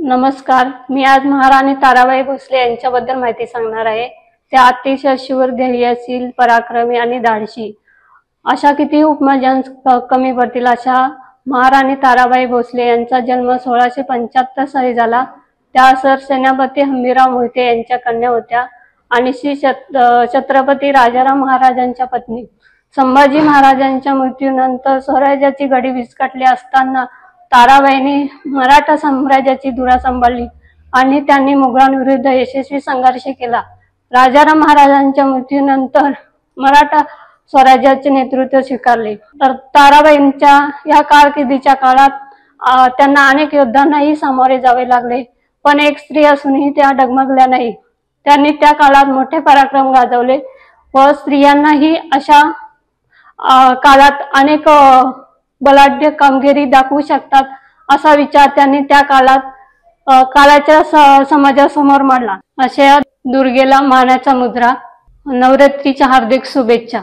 नमस्कार. मी आज महाराणी ताराबाई भोसले यांच्याबद्दल माहिती सांगणार आहे. त्या अतिशय शूर, धैर्यशील, पराक्रमी आणि धाडसी अशा किती उपमा कमी पडतील अशा महाराणी ताराबाई भोसले यांचा जन्म 1675 साली झाला. त्या सरसेनापती हंबीरराव मोहिते यांच्या कन्या होत्या आणि श्री छत्रपती राजाराम महाराजांच्या पत्नी. संभाजी महाराजांच्या मृत्यूनंतर स्वराज्याची घडी विस्कटली असताना ताराबाईंनी मराठा साम्राज्याची धुरा सांभाळली आणि त्यांनी मुघलांविरुद्ध यशस्वी संघर्ष केला. राजाराम महाराजांच्या मृत्यूनंतर मराठा स्वराज्याचे नेतृत्व स्वीकारले. तर ताराबाईंच्या या कारकिर्दीच्या काळात त्यांना अनेक युद्धांनाही सामोरे जावे लागले, पण एक स्त्री असूनही त्या डगमगल्या नाही. त्यांनी त्या काळात मोठे पराक्रम गाजवले व स्त्रियांनाही अशा काळात अनेक बलाढ्य कामगिरी दाखवू शकतात असा विचार त्यांनी त्या काळाच्या समाजासमोर मांडला. अशा दुर्गेला मानाचा मुद्रा. नवरात्रीच्या हार्दिक शुभेच्छा.